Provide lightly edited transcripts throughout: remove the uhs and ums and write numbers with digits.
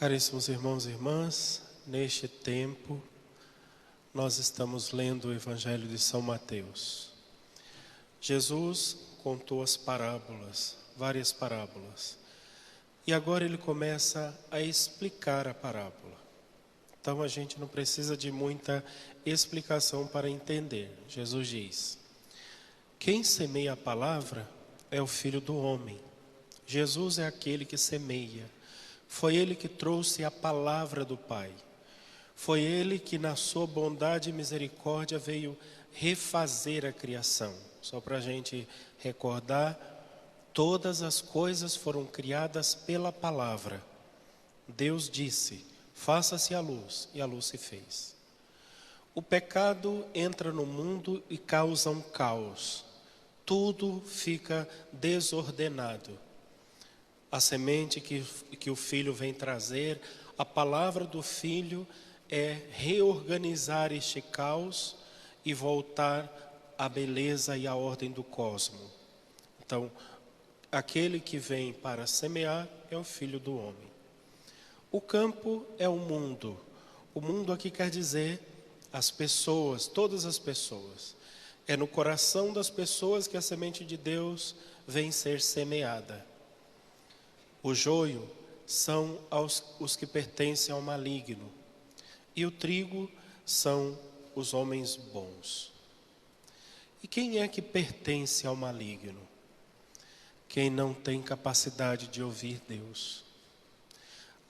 Caríssimos irmãos e irmãs, neste tempo nós estamos lendo o Evangelho de São Mateus. Jesus contou as parábolas, várias parábolas, e agora ele começa a explicar a parábola. Então a gente não precisa de muita explicação para entender. Jesus diz: quem semeia a palavra é o Filho do Homem. Jesus é aquele que semeia. Foi Ele que trouxe a palavra do Pai. Foi Ele que na sua bondade e misericórdia veio refazer a criação. Só para a gente recordar, todas as coisas foram criadas pela palavra. Deus disse: faça-se a luz, e a luz se fez. O pecado entra no mundo e causa um caos. Tudo fica desordenado. A semente que o Filho vem trazer, a palavra do Filho é reorganizar este caos e voltar à beleza e à ordem do cosmo. Então, aquele que vem para semear é o Filho do Homem. O campo é o mundo. O mundo aqui quer dizer as pessoas, todas as pessoas. É no coração das pessoas que a semente de Deus vem ser semeada. O joio são os que pertencem ao maligno, e o trigo são os homens bons. E quem é que pertence ao maligno? Quem não tem capacidade de ouvir Deus.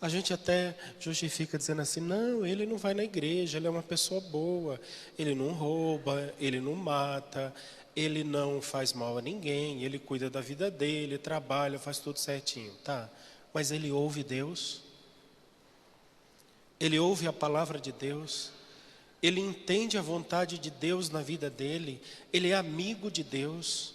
A gente até justifica dizendo assim: não, ele não vai na igreja, ele é uma pessoa boa, ele não rouba, ele não mata, ele não faz mal a ninguém, ele cuida da vida dele, trabalha, faz tudo certinho, tá? Mas ele ouve Deus? Ele ouve a palavra de Deus? Ele entende a vontade de Deus na vida dele? Ele é amigo de Deus?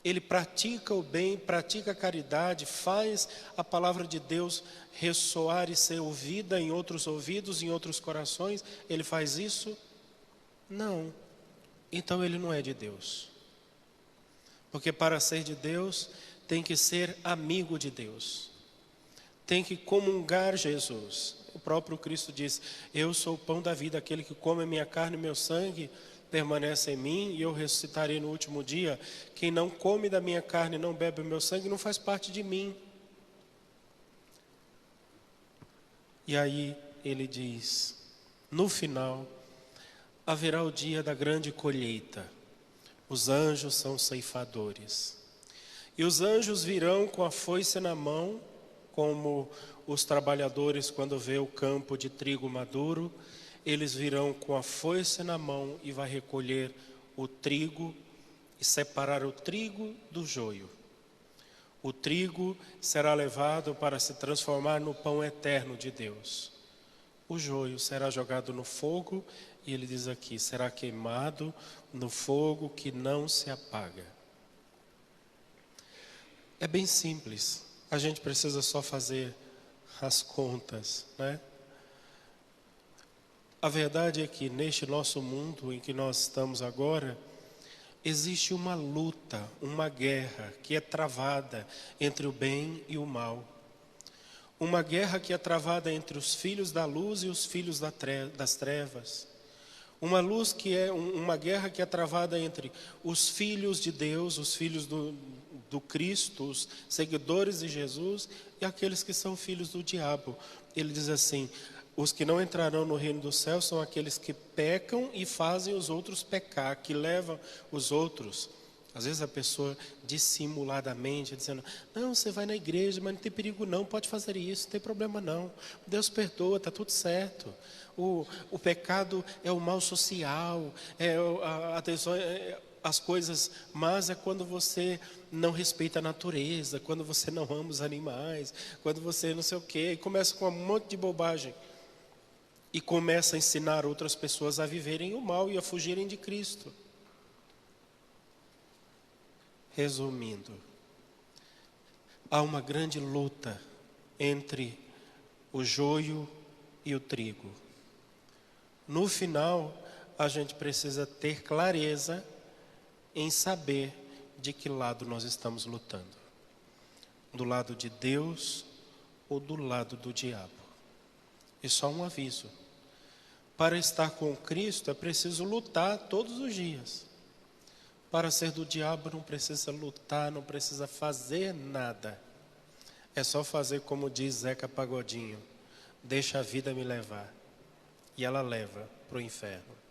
Ele pratica o bem, pratica a caridade, faz a palavra de Deus ressoar e ser ouvida em outros ouvidos, em outros corações? Ele faz isso? Não. Então ele não é de Deus. Porque para ser de Deus, tem que ser amigo de Deus. Tem que comungar Jesus. O próprio Cristo diz: eu sou o pão da vida, aquele que come a minha carne e meu sangue permanece em mim, e eu ressuscitarei no último dia. Quem não come da minha carne e não bebe o meu sangue não faz parte de mim. E aí ele diz: no final haverá o dia da grande colheita. Os anjos são ceifadores. E os anjos virão com a foice na mão, como os trabalhadores quando vê o campo de trigo maduro. Eles virão com a foice na mão e vai recolher o trigo e separar o trigo do joio. O trigo será levado para se transformar no pão eterno de Deus. O joio será jogado no fogo, e ele diz aqui: será queimado no fogo que não se apaga. É bem simples, a gente precisa só fazer as contas, né? A verdade é que neste nosso mundo em que nós estamos agora, existe uma luta, uma guerra que é travada entre o bem e o mal. Uma guerra que é travada entre os filhos da luz e os filhos das trevas. Uma guerra que é travada entre os filhos de Deus, os filhos do Cristo, os seguidores de Jesus, e aqueles que são filhos do diabo. Ele diz assim: os que não entrarão no reino do céu são aqueles que pecam e fazem os outros pecar, que levam os outros. Às vezes a pessoa dissimuladamente dizendo: não, você vai na igreja, mas não tem perigo não, pode fazer isso, não tem problema não. Deus perdoa, está tudo certo. O pecado é o mal social, as coisas más é quando você não respeita a natureza, quando você não ama os animais, quando você não sei o quê, e começa com um monte de bobagem. E começa a ensinar outras pessoas a viverem o mal e a fugirem de Cristo. Resumindo, há uma grande luta entre o joio e o trigo. No final, a gente precisa ter clareza em saber de que lado nós estamos lutando. Do lado de Deus ou do lado do diabo. E só um aviso: para estar com Cristo é preciso lutar todos os dias. Para ser do diabo não precisa lutar, não precisa fazer nada. É só fazer como diz Zeca Pagodinho: deixa a vida me levar. E ela leva para o inferno.